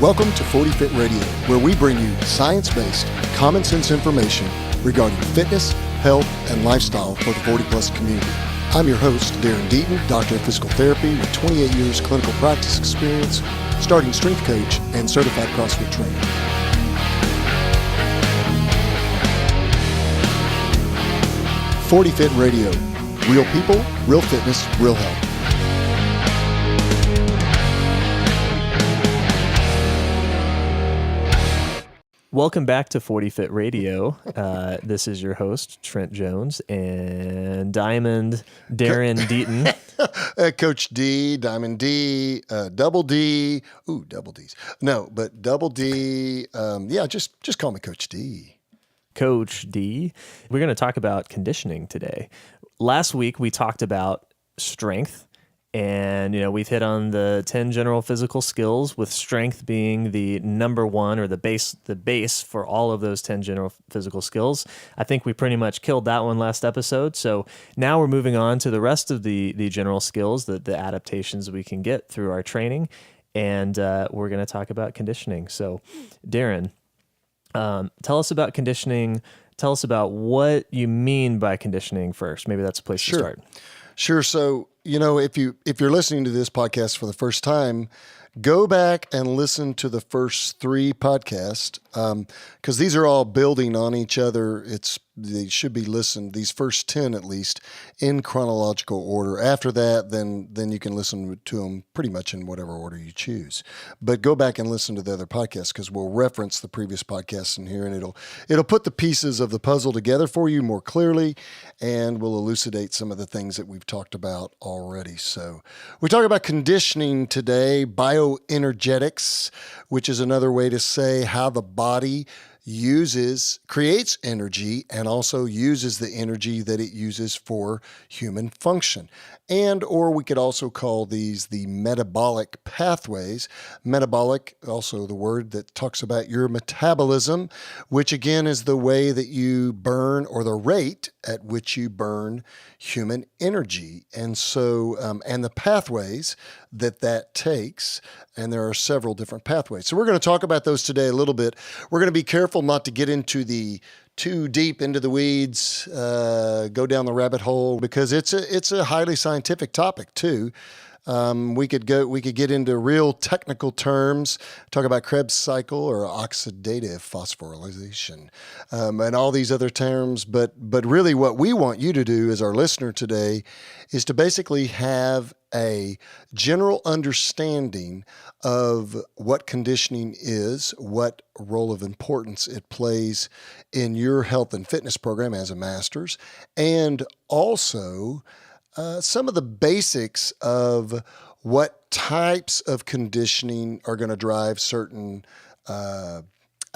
Welcome to 40 Fit Radio, where we bring you science-based, common sense information regarding fitness, health, and lifestyle for the 40-plus community. I'm your host, Darin, doctor of physical therapy with 28 years clinical practice experience, starting strength coach, and certified CrossFit trainer. Forty Fit Radio, real people, real fitness, real health. Welcome back to 40 Fit Radio. This is your host, Trent Jones, and Diamond Darin Deaton. Coach D, Diamond D, Double D. Ooh, double D's. No, but Double D. Just call me Coach D. Coach D. We're going to talk about conditioning today. Last week, we talked about strength. And, we've hit on the 10 general physical skills, with strength being the number one, or the base for all of those 10 general physical skills. I think we pretty much killed that one last episode. So now we're moving on to the rest of the general skills, the adaptations we can get through our training. And we're going to talk about conditioning. So, Darin, tell us about conditioning. Tell us about what you mean by conditioning first. Maybe that's a place to start. Sure. So, if you're listening to this podcast for the first time, go back and listen to the first 3 podcasts, because these are all building on each other. They should be listened, these first 10 at least, in chronological order. After that, then you can listen to them pretty much in whatever order you choose. But go back and listen to the other podcasts, because we'll reference the previous podcasts in here, and it'll put the pieces of the puzzle together for you more clearly, and will elucidate some of the things that we've talked about already. So we talk about conditioning today, bioenergetics, which is another way to say how the body creates energy, and also uses the energy that it uses for human function. Or we could also call these the metabolic pathways. Metabolic, also the word that talks about your metabolism, which again is the way that you burn, or the rate at which you burn human energy. And so, and the pathways that takes, and there are several different pathways. So we're going to talk about those today a little bit. We're going to be careful not to get into too deep into the weeds, go down the rabbit hole, because it's a highly scientific topic too. We could get into real technical terms, talk about Krebs cycle or oxidative phosphorylation, and all these other terms. But really what we want you to do as our listener today is to basically have a general understanding of what conditioning is, what role of importance it plays in your health and fitness program as a master's, and also some of the basics of what types of conditioning are going to drive certain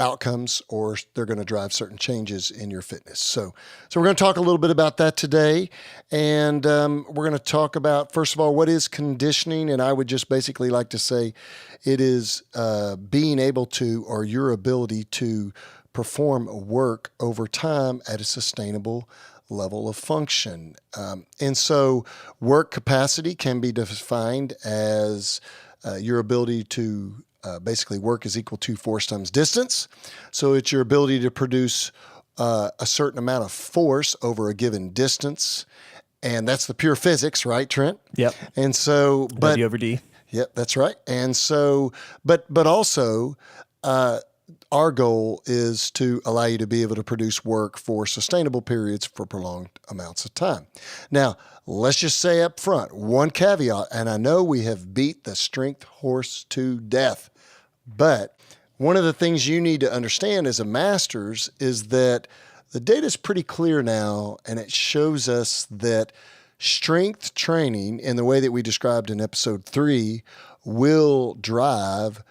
outcomes, or they're going to drive certain changes in your fitness. So we're going to talk a little bit about that today. And we're going to talk about, first of all, what is conditioning? And I would just basically like to say it is being able to, or your ability to perform work over time at a sustainable level of function. And so work capacity can be defined as your ability to basically work is equal to force times distance. So it's your ability to produce a certain amount of force over a given distance. And that's the pure physics, right, Trent? Yep. And so, but W over D. Yep, that's right. And so, but also, our goal is to allow you to be able to produce work for sustainable periods for prolonged amounts of time. Now, let's just say up front, one caveat, and I know we have beat the strength horse to death, but one of the things you need to understand as a master's is that the data is pretty clear now, and it shows us that strength training, in the way that we described in episode 3, will drive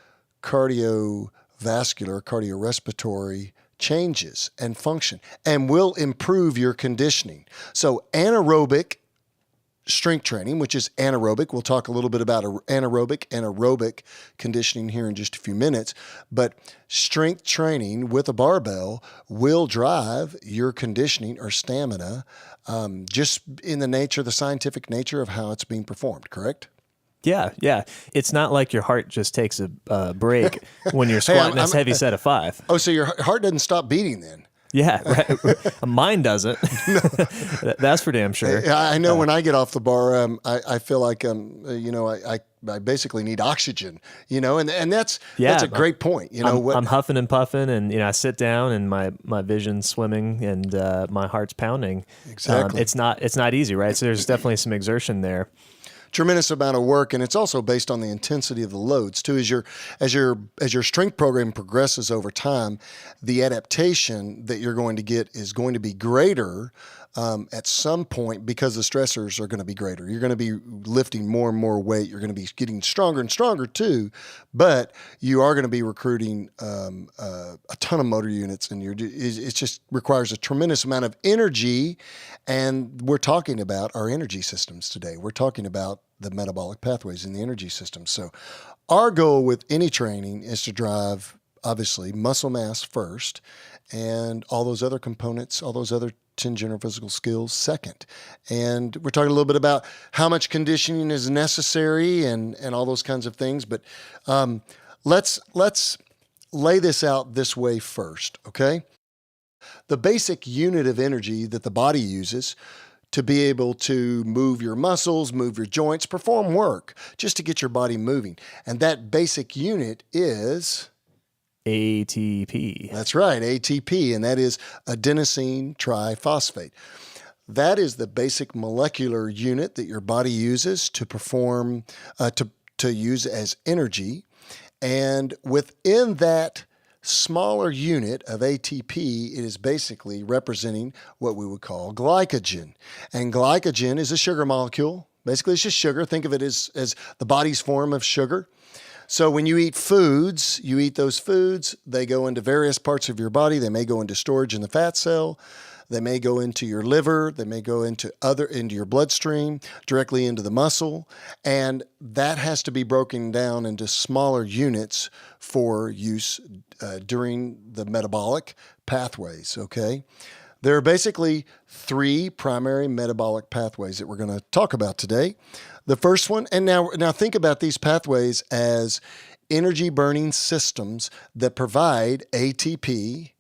cardiorespiratory changes and function, and will improve your conditioning. So anaerobic strength training, which is anaerobic, we'll talk a little bit about anaerobic and aerobic conditioning here in just a few minutes, but strength training with a barbell will drive your conditioning or stamina, just in the scientific nature of how it's being performed, correct? Yeah, yeah. It's not like your heart just takes a break when you're Hey, squatting this heavy set of 5. Oh, so your heart doesn't stop beating then? Yeah, right. Mine doesn't. That's for damn sure. I know when I get off the bar, I feel like I basically need oxygen, and that's a great point. I'm huffing and puffing, and I sit down and my vision's swimming and my heart's pounding. Exactly. It's not easy, right? So there's definitely some exertion there. Tremendous amount of work, and it's also based on the intensity of the loads too. As your strength program progresses over time, the adaptation that you're going to get is going to be greater at some point because the stressors are going to be greater. You're going to be lifting more and more weight. You're going to be getting stronger and stronger too, but you are going to be recruiting a ton of motor units, and it just requires a tremendous amount of energy. And we're talking about our energy systems today. We're talking about the metabolic pathways in the energy system. So our goal with any training is to drive, obviously, muscle mass first, and all those other components, all those other 10 general physical skills second. And we're talking a little bit about how much conditioning is necessary and all those kinds of things. But let's lay this out this way first, okay? The basic unit of energy that the body uses to be able to move your muscles, move your joints, perform work, just to get your body moving. And that basic unit is ATP. That's right, ATP, and that is adenosine triphosphate. That is the basic molecular unit that your body uses to perform, to use as energy. And within that smaller unit of ATP, it is basically representing what we would call glycogen. And glycogen is a sugar molecule. Basically, it's just sugar. Think of it as the body's form of sugar. So when you eat those foods, they go into various parts of your body. They may go into storage in the fat cell. They may go into your liver. They may go into your bloodstream, directly into the muscle. And that has to be broken down into smaller units for use during the metabolic pathways, okay? There are basically 3 primary metabolic pathways that we're going to talk about today. The first one, and now think about these pathways as energy burning systems that provide ATP,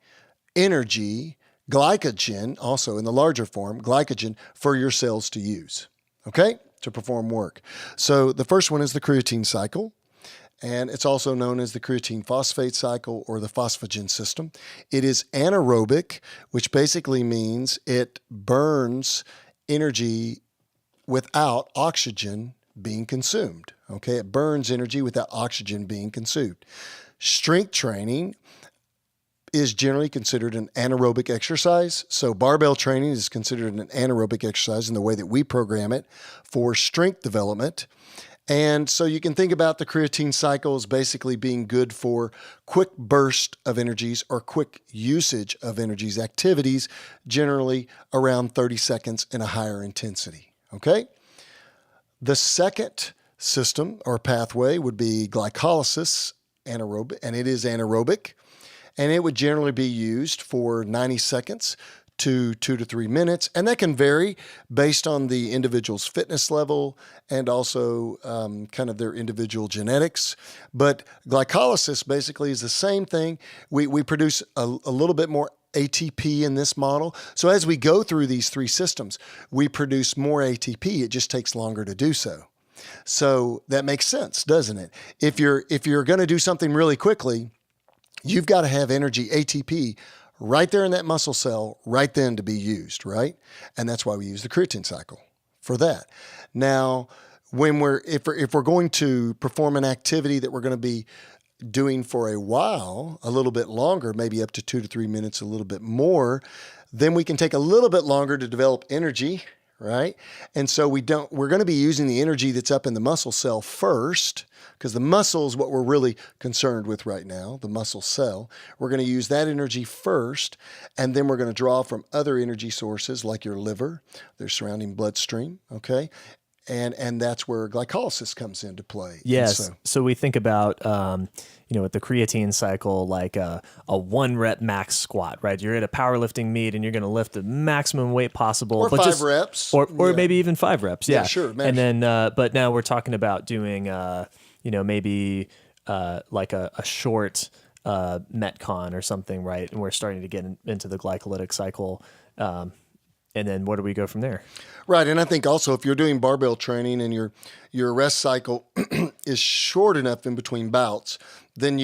energy, glycogen, also in the larger form, glycogen for your cells to use, okay, to perform work. So the first one is the creatine cycle, and it's also known as the creatine phosphate cycle or the phosphagen system. It is anaerobic, which basically means it burns energy without oxygen being consumed. Okay, it burns energy without oxygen being consumed. Strength training is generally considered an anaerobic exercise. So barbell training is considered an anaerobic exercise in the way that we program it for strength development. And so you can think about the creatine cycle as basically being good for quick burst of energies or quick usage of energies, activities, generally around 30 seconds and a higher intensity. Okay? The second system or pathway would be glycolysis, anaerobic, and it is anaerobic. And it would generally be used for 90 seconds to 2 to 3 minutes. And that can vary based on the individual's fitness level and also kind of their individual genetics. But glycolysis basically is the same thing. We produce a little bit more ATP in this model. So as we go through these 3 systems, we produce more ATP. It just takes longer to do so. So that makes sense, doesn't it? If you're going to do something really quickly, you've got to have energy, ATP, right there in that muscle cell, right then to be used, right? And that's why we use the creatine cycle for that. Now, if we're going to perform an activity that we're going to be doing for a while, a little bit longer, maybe up to 2 to 3 minutes, a little bit more, then we can take a little bit longer to develop energy, right? And so we're going to be using the energy that's up in the muscle cell first, because the muscle is what we're really concerned with right now, the muscle cell. We're going to use that energy first, and then we're going to draw from other energy sources like your liver, their surrounding bloodstream, okay? and that's where glycolysis comes into play. Yes. So we think about, with the creatine cycle, like a 1 rep max squat, right? You're at a powerlifting meet and you're going to lift the maximum weight possible, or but 5 reps, or maybe even 5 reps. Yeah, sure. And then, but now we're talking about doing, maybe like a short Metcon or something, right? And we're starting to get into the glycolytic cycle. And then where do we go from there? Right. And I think also if you're doing barbell training and your rest cycle is short enough in between bouts, then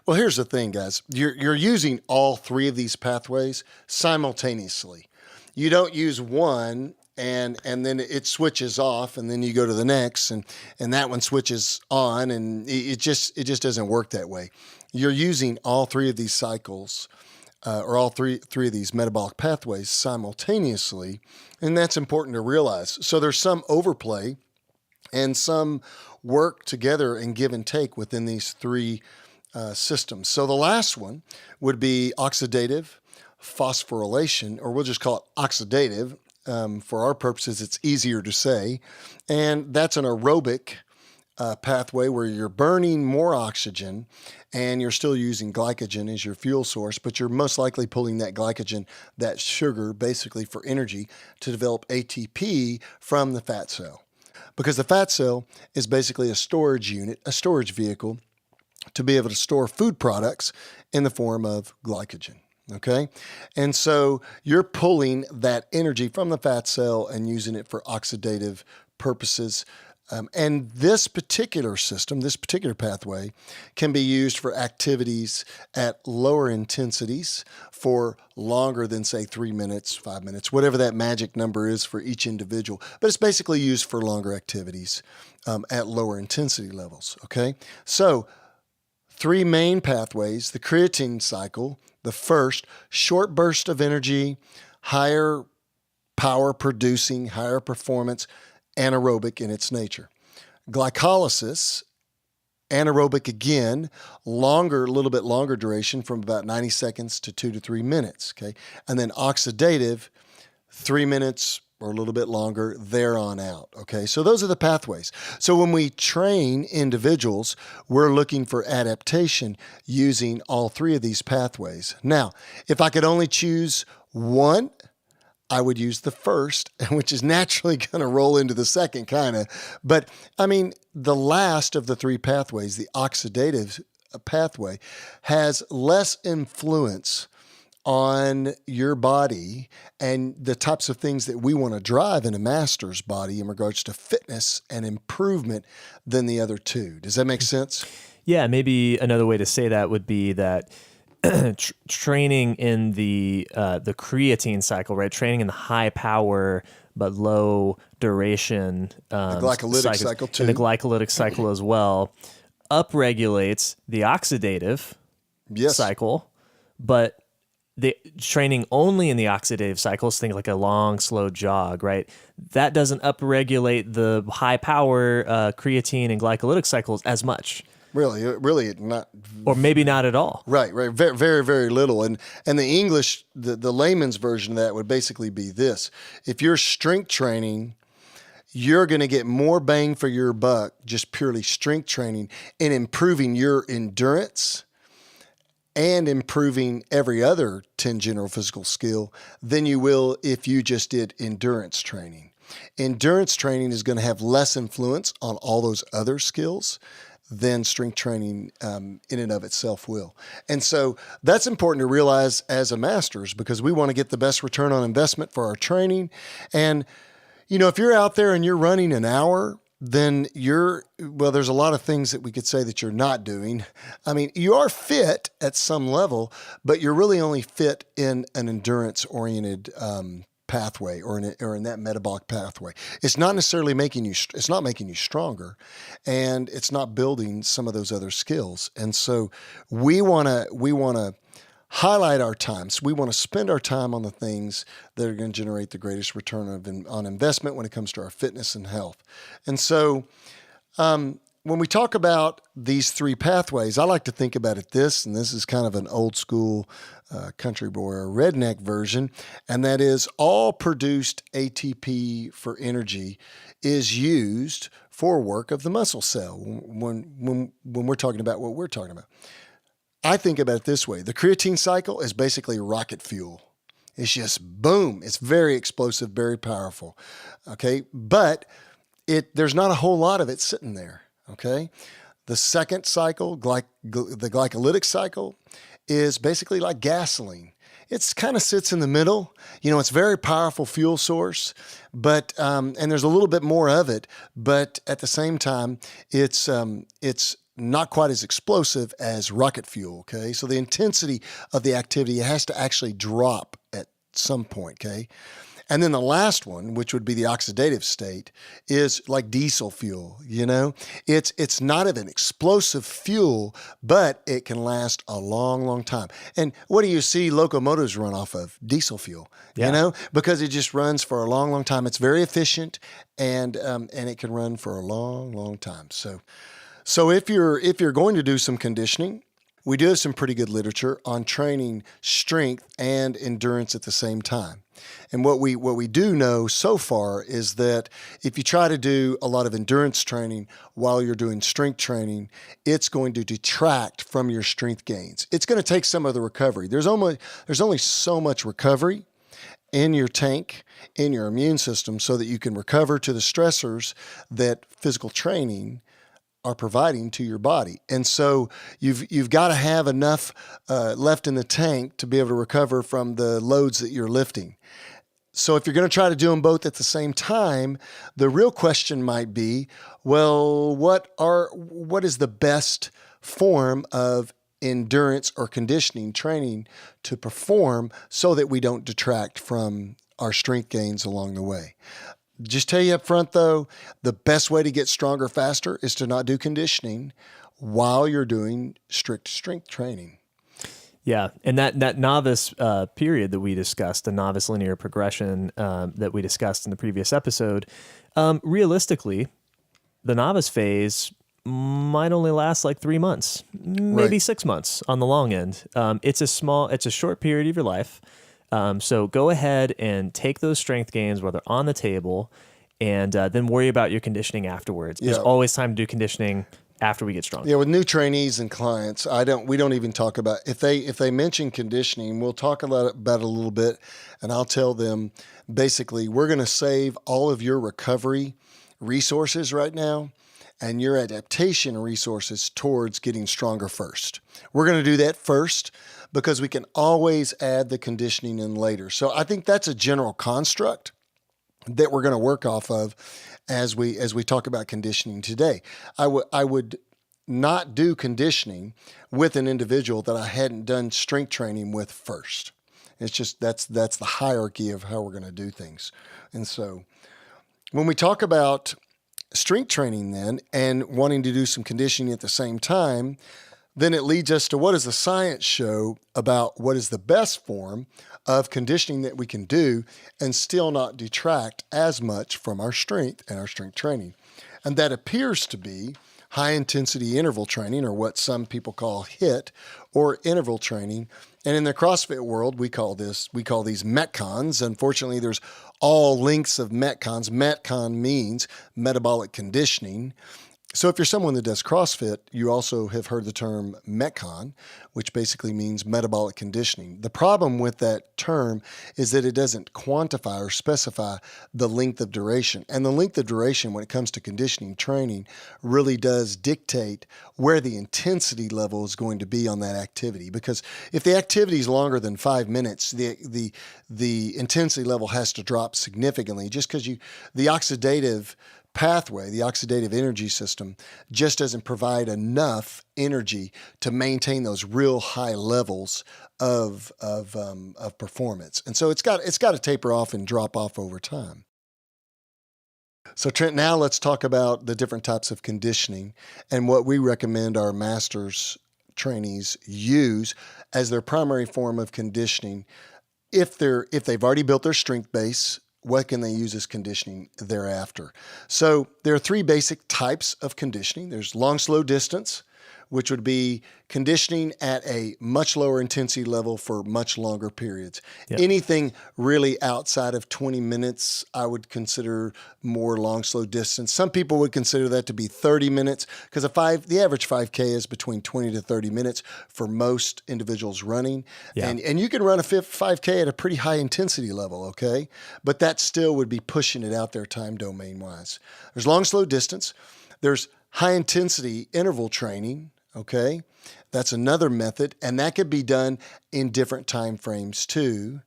well, here's the thing, guys. You're using all 3 of these pathways simultaneously. You don't use one and then it switches off and then you go to the next and that one switches on, and it just doesn't work that way. You're using all 3 of these cycles or all three of these metabolic pathways simultaneously, and that's important to realize. So there's some overplay and some work together and give and take within these 3 systems. So the last one would be oxidative phosphorylation, or we'll just call it oxidative. For our purposes, it's easier to say, and that's an aerobic pathway where you're burning more oxygen and you're still using glycogen as your fuel source, but you're most likely pulling that glycogen, that sugar, basically for energy to develop ATP from the fat cell. Because the fat cell is basically a storage unit, a storage vehicle to be able to store food products in the form of glycogen. Okay. And so you're pulling that energy from the fat cell and using it for oxidative purposes. And this particular system, this particular pathway can be used for activities at lower intensities for longer than, say, 3 minutes, 5 minutes, whatever that magic number is for each individual. But it's basically used for longer activities at lower intensity levels. Okay. So 3 main pathways: the creatine cycle, the first, short burst of energy, higher power producing, higher performance, anaerobic in its nature. Glycolysis, anaerobic again, a little bit longer duration from about 90 seconds to 2 to 3 minutes. Okay. And then oxidative, 3 minutes or a little bit longer there on out. Okay. So those are the pathways. So when we train individuals, we're looking for adaptation using all 3 of these pathways. Now, if I could only choose one, I would use the first, which is naturally going to roll into the second, kind of. But I mean, the last of the 3 pathways, the oxidative pathway, has less influence on your body and the types of things that we want to drive in a master's body in regards to fitness and improvement than the other 2. Does that make sense? Yeah, maybe another way to say that would be that training in the creatine cycle, right? Training in the high power but low duration the glycolytic cycle too. And the glycolytic cycle as well upregulates the oxidative cycle, but the training only in the oxidative cycles, think like a long, slow jog, right? That doesn't upregulate the high power creatine and glycolytic cycles as much. Really not. Or maybe not at all. Right. Very, very, very little. And the English, the layman's version of that would basically be this. If you're strength training, you're going to get more bang for your buck, just purely strength training, and improving your endurance and improving every other 10 general physical skill than you will if you just did endurance training. Endurance training is going to have less influence on all those other skills than strength training in and of itself will. And so that's important to realize as a master's, because we want to get the best return on investment for our training. And, if you're out there and you're running an hour, then there's a lot of things that we could say that you're not doing. I mean, you are fit at some level, but you're really only fit in an endurance-oriented pathway or in that metabolic pathway. It's not necessarily making you stronger, and it's not building some of those other skills. And so we want to highlight our time. So we want to spend our time on the things that are going to generate the greatest return on investment when it comes to our fitness and health. And so when we talk about these three pathways, I like to think about it and this is kind of an old school country boy or redneck version, and that is all produced ATP for energy is used for work of the muscle cell when we're talking about what we're talking about. I think about it this way. The creatine cycle is basically rocket fuel. It's just boom. It's very explosive, very powerful. Okay. But there's not a whole lot of it sitting there. Okay. The second cycle, the glycolytic cycle, is basically like gasoline. It kind of sits in the middle. It's a very powerful fuel source, but and there's a little bit more of it, but at the same time, it's not quite as explosive as rocket fuel. Okay, so the intensity of the activity has to actually drop at some point. Okay. And then the last one, which would be the oxidative state, is like diesel fuel. It's not an explosive fuel, but it can last a long, long time. And what do you see locomotives run off of? Diesel fuel. Because it just runs for a long, long time. It's very efficient, and it can run for a long, long time. So if you're going to do some conditioning, we do have some pretty good literature on training strength and endurance at the same time. And what we do know so far is that if you try to do a lot of endurance training while you're doing strength training, it's going to detract from your strength gains. It's going to take some of the recovery. There's only so much recovery in your tank, in your immune system, so that you can recover to the stressors that physical training are providing to your body. And so you've got to have enough left in the tank to be able to recover from the loads that you're lifting. So if you're going to try to do them both at the same time, the real question might be, well, what is the best form of endurance or conditioning training to perform so that we don't detract from our strength gains along the way? Just tell you up front, though, the best way to get stronger faster is to not do conditioning while you're doing strict strength training. Yeah, and that novice period that we discussed, the novice linear progression that we discussed in the previous episode, realistically, the novice phase might only last like 3 months, maybe 6 months on the long end. It's a short period of your life. So go ahead and take those strength gains while they're on the table, and then worry about your conditioning afterwards. There's always time to do conditioning after we get stronger. Yeah, with new trainees and clients, we don't even talk about if they mention conditioning, we'll talk about it a little bit, and I'll tell them basically we're going to save all of your recovery resources right now and your adaptation resources towards getting stronger first. We're going to do that first because we can always add the conditioning in later. So I think that's a general construct that we're going to work off of as we talk about conditioning today. I would not do conditioning with an individual that I hadn't done strength training with first. It's just that's the hierarchy of how we're going to do things. And so when we talk about strength training then and wanting to do some conditioning at the same time, then it leads us to what does the science show about what is the best form of conditioning that we can do and still not detract as much from our strength and our strength training. And that appears to be high intensity interval training, or what some people call HIIT or interval training. And in the CrossFit world, we call these Metcons. Unfortunately, there's all lengths of Metcons. Metcon means metabolic conditioning. So if you're someone that does CrossFit, you also have heard the term Metcon, which basically means metabolic conditioning. The problem with that term is that it doesn't quantify or specify the length of duration. And the length of duration when it comes to conditioning training really does dictate where the intensity level is going to be on that activity. Because if the activity is longer than 5 minutes, the intensity level has to drop significantly just because the oxidative pathway, the oxidative energy system, just doesn't provide enough energy to maintain those real high levels of performance. And so it's got to taper off and drop off over time. So Trent, now let's talk about the different types of conditioning and what we recommend our masters trainees use as their primary form of conditioning if they've already built their strength base what can they use as conditioning thereafter? So there are three basic types of conditioning. There's long, slow distance, which would be conditioning at a much lower intensity level for much longer periods. Yep. Anything really outside of 20 minutes, I would consider more long, slow distance. Some people would consider that to be 30 minutes because the average 5K is between 20 to 30 minutes for most individuals running. Yeah. And you can run a 5K at a pretty high intensity level, okay? But that still would be pushing it out there time domain wise. There's long, slow distance. There's high intensity interval training. Okay, that's another method, and that could be done in different time frames too.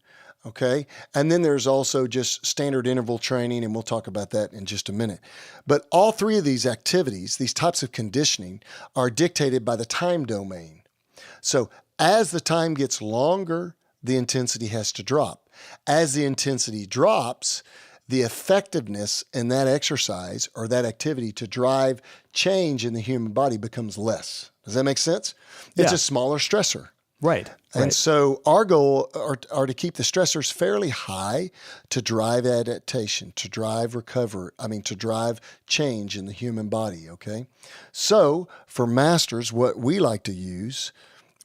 Okay, and then there's also just standard interval training, and we'll talk about that in just a minute. But all three of these activities, these types of conditioning, are dictated by the time domain. So as the time gets longer, the intensity has to drop. As the intensity drops, the effectiveness in that exercise or that activity to drive change in the human body becomes less. Does that make sense? It's a smaller stressor. Right. And so our goal are to keep the stressors fairly high to drive adaptation, to drive to drive change in the human body, okay? So for masters, what we like to use,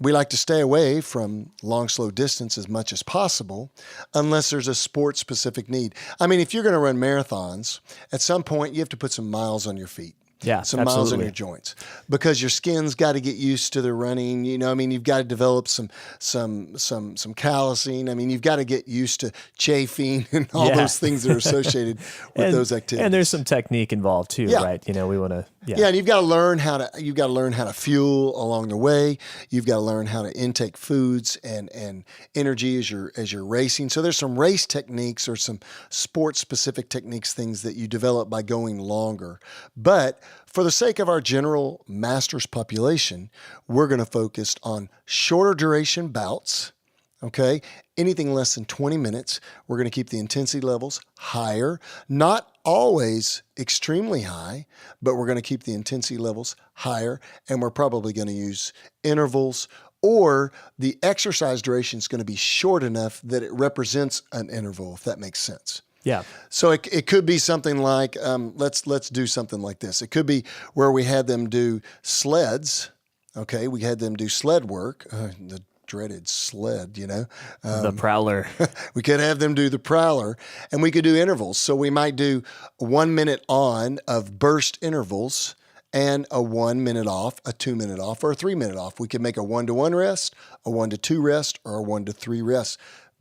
we like to stay away from long, slow distance as much as possible unless there's a sport-specific need. I mean, if you're going to run marathons, at some point you have to put some miles on your feet. Yeah, some absolutely. miles on your joints because your skin's got to get used to the running. You've got to develop some callousing. I mean, you've got to get used to chafing and all those things that are associated with those activities. And there's some technique involved too, right? We want to. Yeah, and you've got to learn how to fuel along the way. You've got to learn how to intake foods and energy as you're racing. So there's some race techniques or some sport specific techniques, things that you develop by going longer. But for the sake of our general masters population, we're going to focus on shorter duration bouts. Okay, anything less than 20 minutes. We're going to keep the intensity levels higher, not always extremely high, but we're going to keep the intensity levels higher, and we're probably going to use intervals, or the exercise duration is going to be short enough that it represents an interval, if that makes sense. Yeah. So it could be something like, let's do something like this. It could be where we had them do sleds. Okay, we had them do sled work. The dreaded sled, The prowler. We could have them do the prowler, and we could do intervals. So we might do 1 minute on of burst intervals and a 1 minute off, a 2 minute off, or a 3 minute off. We could make a 1-to-1 rest, a 1-to-2 rest, or a 1-to-3 rest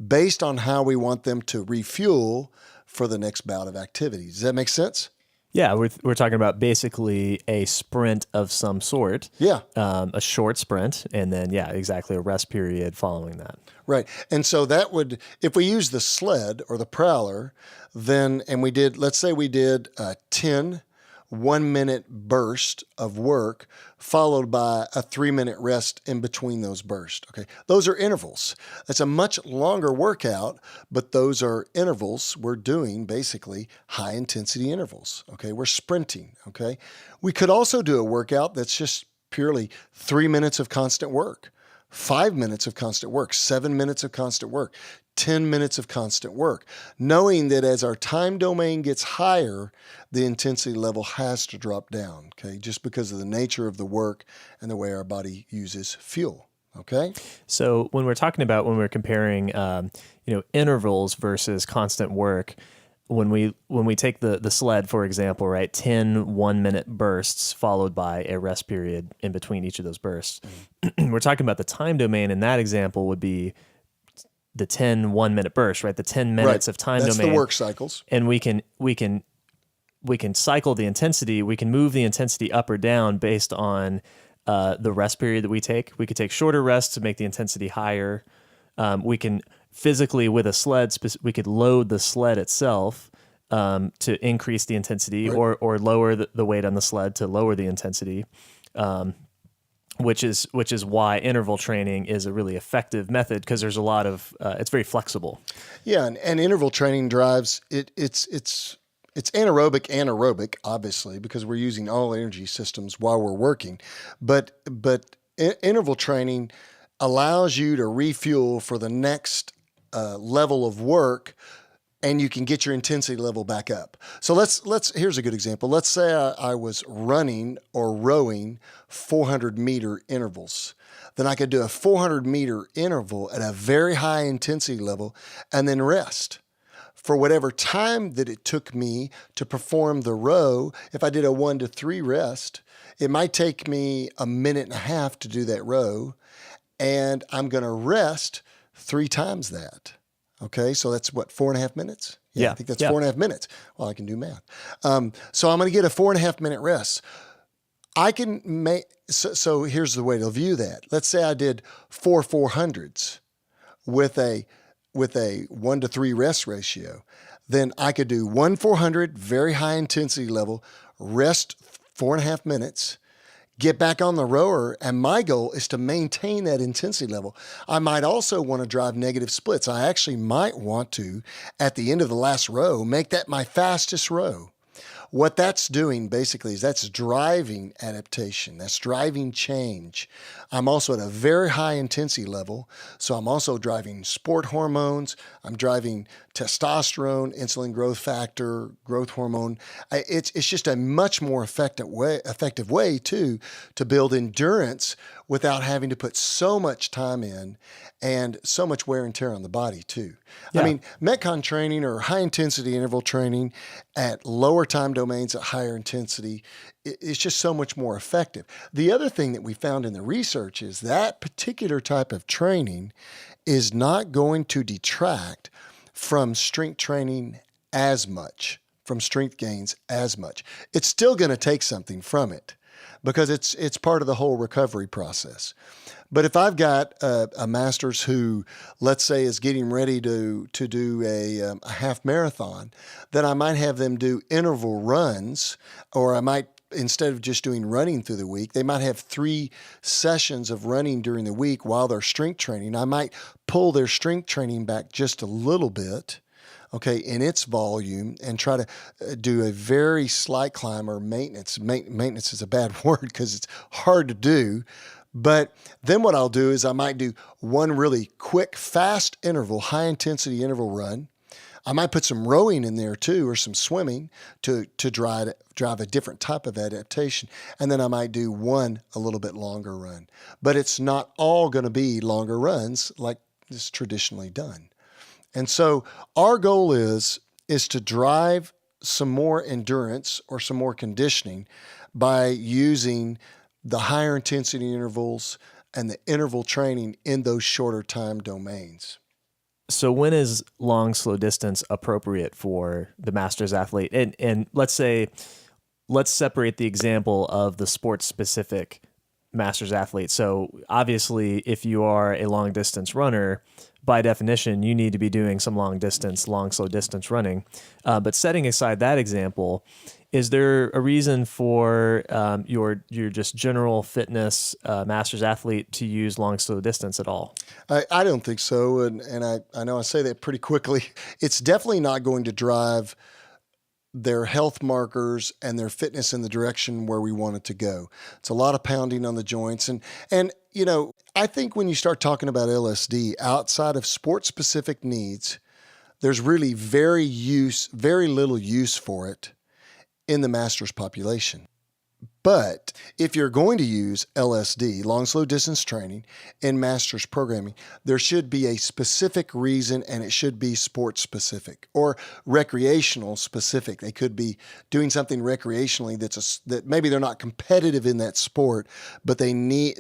based on how we want them to refuel for the next bout of activity. Does that make sense? Yeah, we're talking about basically a sprint of some sort. Yeah. A short sprint, and then, exactly, a rest period following that. Right. And so that would, if we use the sled or the prowler, then, and let's say we did 10 1-minute burst of work followed by a 3-minute rest in between those bursts. Okay, those are intervals. That's a much longer workout, but those are intervals. We're doing basically high intensity intervals. Okay, we're sprinting. Okay, we could also do a workout that's just purely 3 minutes of constant work, 5 minutes of constant work, 7 minutes of constant work, 10 minutes of constant work, knowing that as our time domain gets higher, the intensity level has to drop down, okay, just because of the nature of the work and the way our body uses fuel, okay? So when we're comparing, intervals versus constant work, when we take the sled, for example, right, 10 1-minute bursts followed by a rest period in between each of those bursts, we're talking about the time domain in that example would be the 10 1-minute bursts, right? The 10 minutes of time That's domain. That's the work cycles. And we can cycle the intensity. We can move the intensity up or down based on the rest period that we take. We could take shorter rests to make the intensity higher. We can physically with a sled, we could load the sled itself to increase the intensity, right, or lower the weight on the sled to lower the intensity. Which is why interval training is a really effective method, because there's a lot of it's very flexible. Yeah, and interval training drives it's anaerobic and aerobic, obviously, because we're using all energy systems while we're working. But interval training allows you to refuel for the next level of work and you can get your intensity level back up. So here's a good example. Let's say I was running or rowing 400-meter intervals. Then I could do a 400-meter interval at a very high intensity level and then rest. For whatever time that it took me to perform the row, if I did a 1 to 3 rest, it might take me a minute and a half to do that row, and I'm going to rest 3 times that. Okay, so that's what, 4.5 minutes? Yeah. I think that's 4.5 minutes. Well, I can do math. So I'm going to get a 4.5 minute rest. I can make, so here's the way to view that. Let's say I did 4 400s with a 1 to 3 rest ratio. Then I could do 1 400, very high intensity level, rest 4.5 minutes, get back on the rower, and my goal is to maintain that intensity level. I might also want to drive negative splits. I actually might want to, at the end of the last row, make that my fastest row. What that's doing basically is that's driving adaptation. That's driving change. I'm also at a very high intensity level. So I'm also driving sport hormones. I'm driving testosterone, insulin growth factor, growth hormone. It's just a much more effective way to build endurance without having to put so much time in and so much wear and tear on the body too. Yeah. I mean, Metcon training or high intensity interval training at lower time domains at higher intensity is just so much more effective. The other thing that we found in the research is that particular type of training is not going to detract from strength training as much, from strength gains as much. It's still going to take something from it because it's part of the whole recovery process. But if I've got a master's who, let's say, is getting ready to do a half marathon, then I might have them do interval runs, or I might, instead of just doing running through the week, they might have 3 sessions of running during the week while they're strength training. I might pull their strength training back just a little bit, okay, in its volume, and try to do a very slight climb or maintenance. Maintenance is a bad word because it's hard to do. But then what I'll do is I might do one really quick, fast interval, high intensity interval run. I might put some rowing in there too, or some swimming to drive a different type of adaptation. And then I might do one a little bit longer run. But it's not all going to be longer runs like is traditionally done. And so our goal is to drive some more endurance or some more conditioning by using the higher intensity intervals and the interval training in those shorter time domains. So when is long, slow distance appropriate for the master's athlete? And let's separate the example of the sports specific master's athlete. So obviously if you are a long distance runner, by definition, you need to be doing some long, slow distance running. But setting aside that example, is there a reason for your just general fitness master's athlete to use long, slow distance at all? I don't think so. And I know I say that pretty quickly. It's definitely not going to drive their health markers and their fitness in the direction where we want it to go. It's a lot of pounding on the joints. And you know, I think when you start talking about LSD outside of sport-specific needs, there's really very little use for it in the master's population. But if you're going to use LSD, long slow distance training, in master's programming, there should be a specific reason, and it should be sports specific or recreational specific. They could be doing something recreationally that maybe they're not competitive in that sport, but they need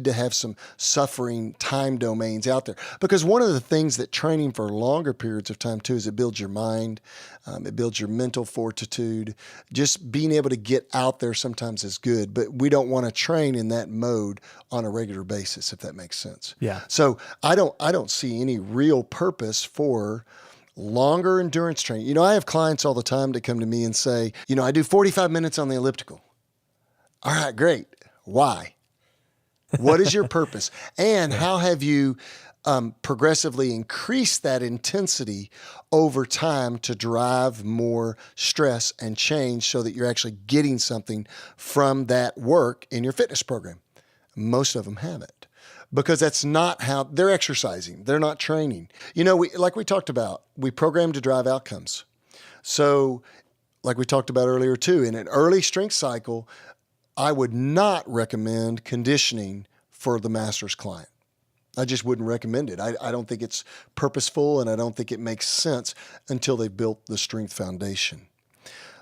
to have some suffering time domains out there. Because one of the things that training for longer periods of time too is it builds your mind, it builds your mental fortitude. Just being able to get out there sometimes is good, but we don't want to train in that mode on a regular basis, if that makes sense. Yeah. So I don't see any real purpose for longer endurance training. You know, I have clients all the time that come to me and say, you know, I do 45 minutes on the elliptical. All right, great. Why? What is your purpose? And how have you progressively increased that intensity over time to drive more stress and change so that you're actually getting something from that work in your fitness program? Most of them haven't. because that's not how they're exercising. They're not training. Like we talked about, we program to drive outcomes. So like we talked about earlier too, in an early strength cycle, I would not recommend conditioning for the master's client. I just wouldn't recommend it. I don't think it's purposeful, and I don't think it makes sense until they've built the strength foundation.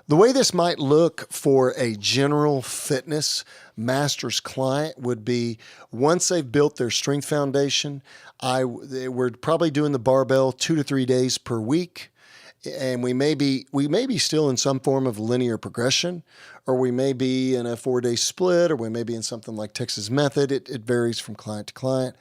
The way this might look for a general fitness master's client would be once they've built their strength foundation, we're probably doing the barbell 2 to 3 days per week. And we may be still in some form of linear progression, or we may be in a 4-day split, or we may be in something like Texas Method. It varies from client to client.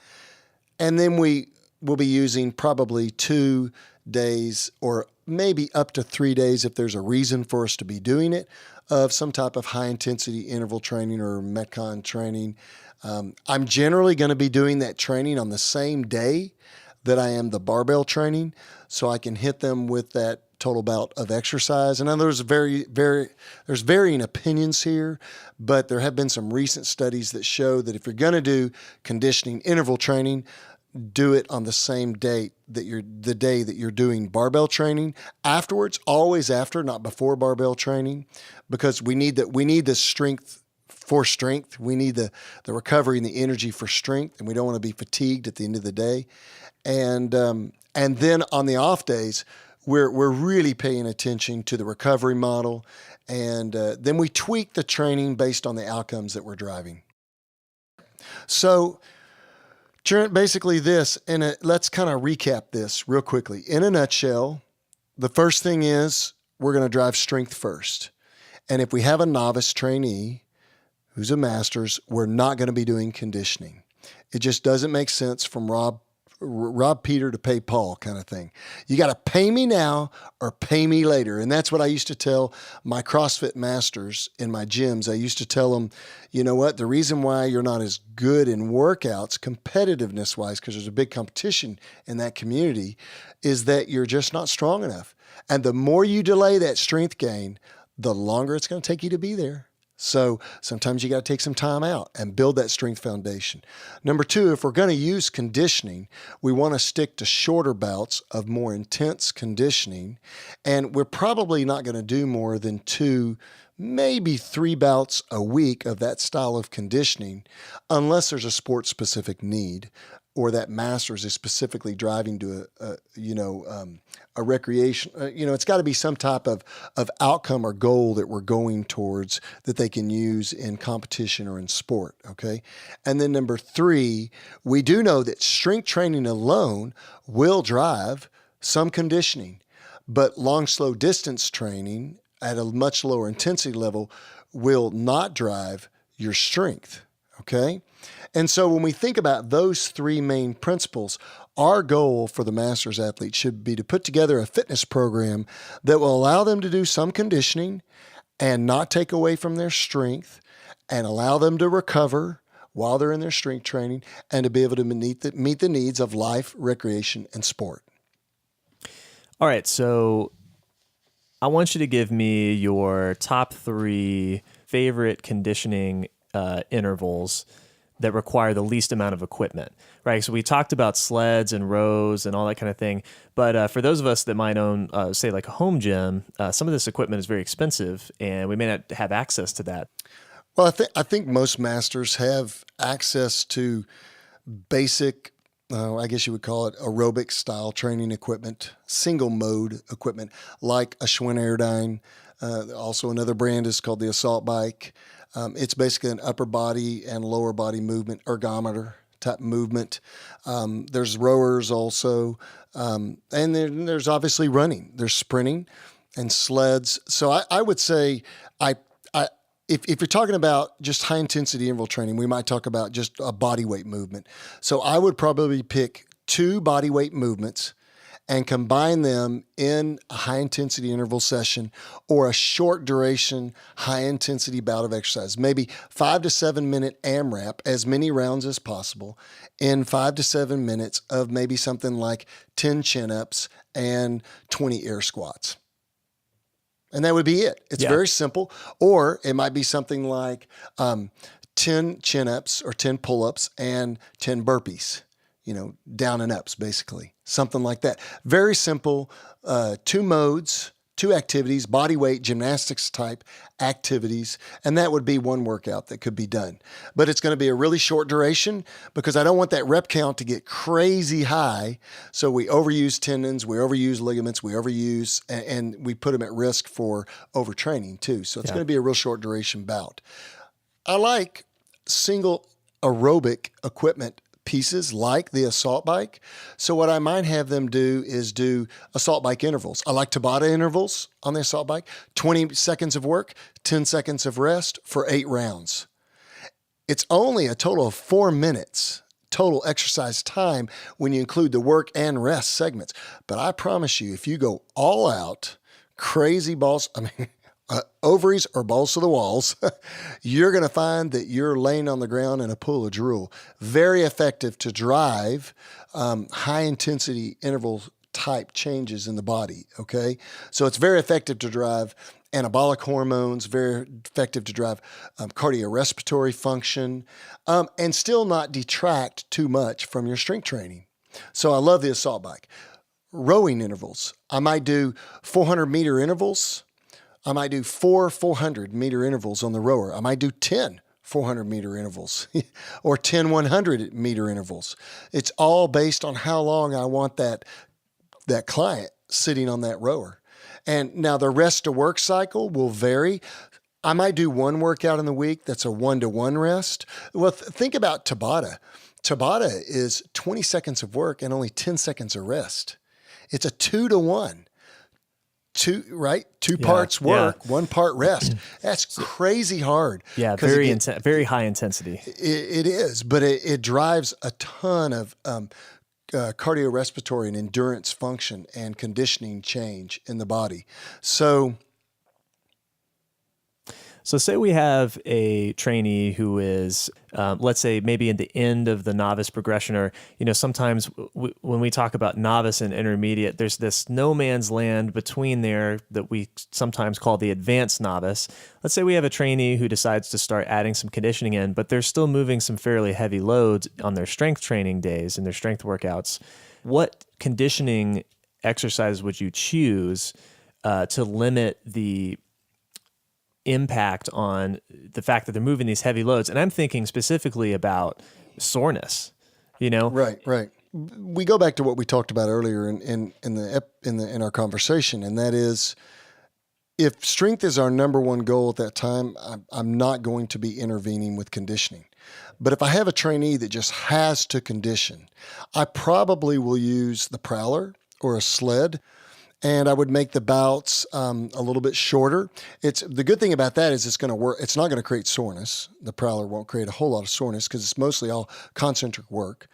And then we will be using probably 2 days or maybe up to 3 days if there's a reason for us to be doing it, of some type of high intensity interval training or Metcon training. I'm generally going to be doing that training on the same day that I am the barbell training, so I can hit them with that total bout of exercise. And I know there's varying opinions here, but there have been some recent studies that show that if you're going to do conditioning interval training, do it on the same date that the day that you're doing barbell training. Afterwards, always after, not before barbell training, because we need the strength for strength. We need the recovery and the energy for strength, and we don't want to be fatigued at the end of the day. And then on the off days, we're really paying attention to the recovery model, and then we tweak the training based on the outcomes that we're driving. So, Trent, basically this, and let's kind of recap this real quickly. In a nutshell, the first thing is we're going to drive strength first. And if we have a novice trainee who's a master's, we're not going to be doing conditioning. It just doesn't make sense from rob Peter to pay Paul kind of thing. You got to pay me now or pay me later. And that's what I used to tell my CrossFit masters in my gyms. I used to tell them, you know what, the reason why you're not as good in workouts, competitiveness wise, because there's a big competition in that community, is that you're just not strong enough. And the more you delay that strength gain, the longer it's going to take you to be there. So sometimes you got to take some time out and build that strength foundation. Number 2, if we're going to use conditioning, we want to stick to shorter bouts of more intense conditioning. And we're probably not going to do more than 2, maybe 3 bouts a week of that style of conditioning, unless there's a sport-specific need, or that master's is specifically driving to a recreation. It's got to be some type of outcome or goal that we're going towards that they can use in competition or in sport, okay? And then number 3, we do know that strength training alone will drive some conditioning, but long, slow distance training at a much lower intensity level will not drive your strength, okay? And so when we think about those 3 main principles, our goal for the master's athlete should be to put together a fitness program that will allow them to do some conditioning and not take away from their strength, and allow them to recover while they're in their strength training, and to be able to meet the needs of life, recreation, and sport. All right, so I want you to give me your top 3 favorite conditioning intervals that require the least amount of equipment, right? So we talked about sleds and rows and all that kind of thing. But for those of us that might own, say, like a home gym, some of this equipment is very expensive, and we may not have access to that. Well, I think most masters have access to basic, I guess you would call it aerobic style training equipment, single mode equipment, like a Schwinn Airdyne. Also another brand is called the Assault Bike. It's basically an upper body and lower body movement, ergometer type movement. There's rowers also. And then there's obviously running. There's sprinting and sleds. So I would say if you're talking about just high intensity interval training, we might talk about just a body weight movement. So I would probably pick 2 body weight movements and combine them in a high-intensity interval session or a short duration, high-intensity bout of exercise. Maybe 5 to 7 minute AMRAP, as many rounds as possible, in 5 to 7 minutes of maybe something like 10 chin-ups and 20 air squats. And that would be it. It's very simple. Or it might be something like 10 chin-ups or 10 pull-ups and 10 burpees, down and ups, basically. Something like that. Very simple, 2 modes, 2 activities, body weight, gymnastics type activities, and that would be one workout that could be done. But it's going to be a really short duration because I don't want that rep count to get crazy high. So we overuse tendons, we overuse ligaments, we overuse, and we put them at risk for overtraining too. So it's going to be a real short duration bout. I like single aerobic equipment pieces like the assault bike. So what I might have them do is do assault bike intervals. I like Tabata intervals on the assault bike, 20 seconds of work, 10 seconds of rest for 8 rounds. It's only a total of 4 minutes total exercise time when you include the work and rest segments. But I promise you, if you go all out, crazy balls, ovaries or balls to the walls, you're going to find that you're laying on the ground in a pool of drool. Very effective to drive high intensity interval type changes in the body. Okay. So it's very effective to drive anabolic hormones, very effective to drive cardiorespiratory function, and still not detract too much from your strength training. So I love the assault bike. Rowing intervals. I might do 400 meter intervals. I might do 4 400 meter intervals on the rower. I might do 10 400 meter intervals or 10 100 meter intervals. It's all based on how long I want that client sitting on that rower. And now the rest to work cycle will vary. I might do one workout in the week that's a 1-to-1 rest. Well, think about Tabata. Tabata is 20 seconds of work and only 10 seconds of rest. It's a 2-to-1. Two parts work, 1 part rest. That's crazy hard. Yeah, very high intensity. It is, but it drives a ton of cardiorespiratory and endurance function and conditioning change in the body. So say we have a trainee who is, let's say maybe in the end of the novice progression, or, sometimes when we talk about novice and intermediate, there's this no man's land between there that we sometimes call the advanced novice. Let's say we have a trainee who decides to start adding some conditioning in, but they're still moving some fairly heavy loads on their strength training days and their strength workouts. What conditioning exercises would you choose to limit the impact on the fact that they're moving these heavy loads? And I'm thinking specifically about soreness, Right. We go back to what we talked about earlier in our conversation, and that is, if strength is our number one goal at that time, I'm not going to be intervening with conditioning. But if I have a trainee that just has to condition, I probably will use the prowler or a sled. And I would make the bouts a little bit shorter. The good thing about that is it's going to work. It's not going to create soreness. The prowler won't create a whole lot of soreness because it's mostly all concentric work.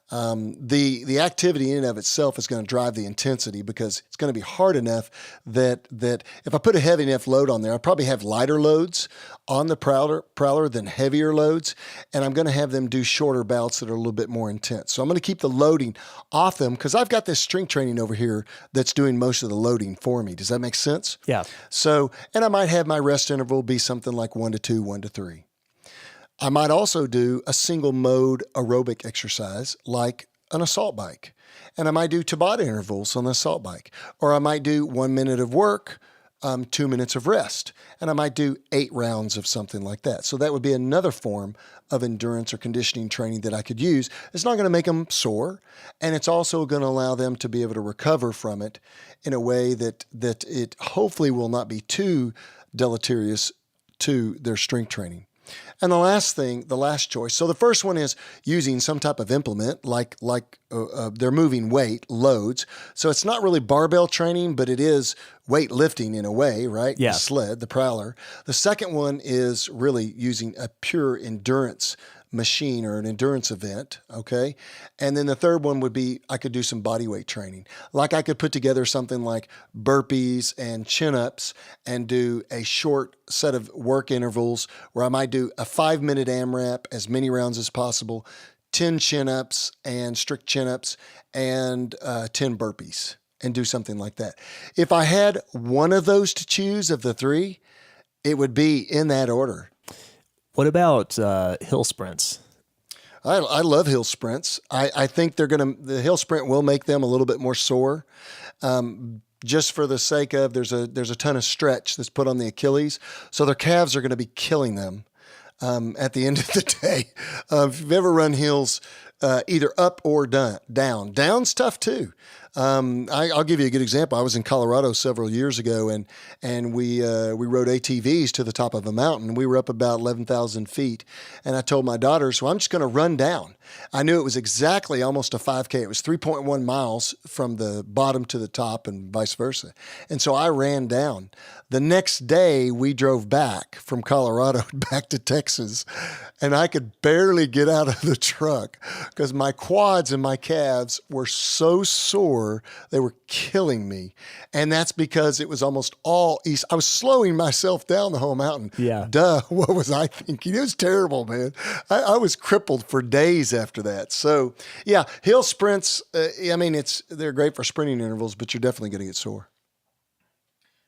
The activity in and of itself is going to drive the intensity because it's going to be hard enough that if I put a heavy enough load on there, I probably have lighter loads on the prowler than heavier loads, and I'm going to have them do shorter bouts that are a little bit more intense. So I'm going to keep the loading off them because I've got this strength training over here that's doing most of the loading for me. Does that make sense? Yeah. So, and I might have my rest interval be something like 1 to 2, 1 to 3. I might also do a single mode aerobic exercise like an assault bike. And I might do Tabata intervals on the assault bike. Or I might do 1 minute of work, 2 minutes of rest. And I might do 8 rounds of something like that. So that would be another form of endurance or conditioning training that I could use. It's not going to make them sore. And it's also going to allow them to be able to recover from it in a way that it hopefully will not be too deleterious to their strength training. And the last choice. So the first one is using some type of implement, like they're moving weight, loads. So it's not really barbell training, but it is weight lifting in a way, right? Yeah. The sled, the prowler. The second one is really using a pure endurance machine or an endurance event, okay? And then the third one would be I could do some body weight training. Like I could put together something like burpees and chin-ups and do a short set of work intervals where I might do a 5-minute AMRAP, as many rounds as possible, 10 chin-ups and strict chin-ups, and 10 burpees, and do something like that. If I had one of those to choose of the 3, it would be in that order. What about hill sprints? I love hill sprints. I think the hill sprint will make them a little bit more sore. Just for the sake of, there's a ton of stretch that's put on the Achilles. So their calves are going to be killing them at the end of the day. If you've ever run hills, either up or down. Down's tough too. I'll give you a good example. I was in Colorado several years ago, and we rode ATVs to the top of a mountain. We were up about 11,000 feet, and I told my daughters, well, I'm just going to run down. I knew it was exactly almost a 5K. It was 3.1 miles from the bottom to the top and vice versa. And so I ran down. The next day, we drove back from Colorado back to Texas, and I could barely get out of the truck because my quads and my calves were so sore, they were killing me. And that's because it was almost all east. I was slowing myself down the whole mountain. Yeah. Duh, what was I thinking? It was terrible, man. I was crippled for days after that. So, yeah, hill sprints, they're great for sprinting intervals, but you're definitely going to get sore.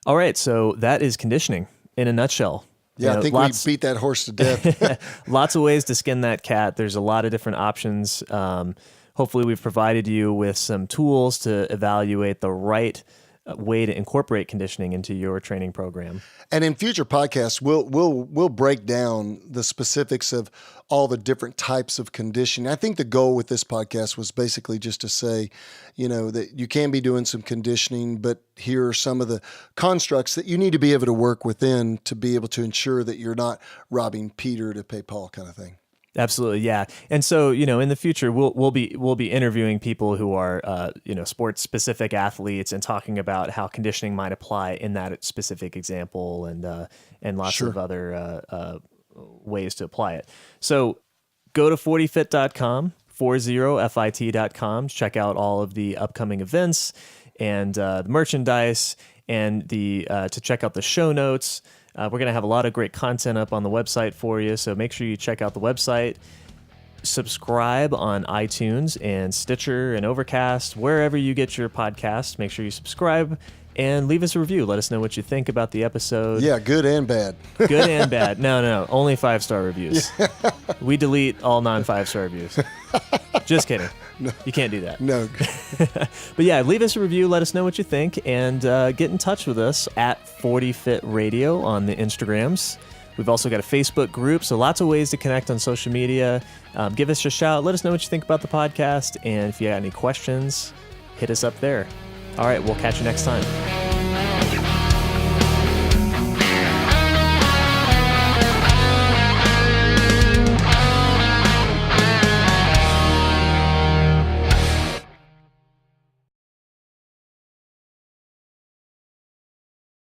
All right, so that is conditioning in a nutshell. Yeah, I think we beat that horse to death. Lots of ways to skin that cat. There's a lot of different options. Hopefully, we've provided you with some tools to evaluate the right way to incorporate conditioning into your training program. And in future podcasts, we'll break down the specifics of all the different types of conditioning. I think the goal with this podcast was basically just to say, that you can be doing some conditioning, but here are some of the constructs that you need to be able to work within to be able to ensure that you're not robbing Peter to pay Paul kind of thing. Absolutely, yeah. And so, in the future, we'll be interviewing people who are, sports specific athletes and talking about how conditioning might apply in that specific example, and lots of other ways to apply it. So, go to 40fit.com, 40fit.com, check out all of the upcoming events and the merchandise, and to check out the show notes. We're going to have a lot of great content up on the website for you, so make sure you check out the website. Subscribe on iTunes and Stitcher and Overcast, wherever you get your podcasts. Make sure you subscribe and leave us a review. Let us know what you think about the episode. Yeah, good and bad. Good and bad. No, only 5-star reviews. We delete all non-5-star reviews. Just kidding. No. You can't do that. No. But yeah, leave us a review. Let us know what you think, and get in touch with us at 40fit Radio on the Instagrams. We've also got a Facebook group, so lots of ways to connect on social media. Give us a shout. Let us know what you think about the podcast, and if you got any questions, hit us up there. All right, we'll catch you next time.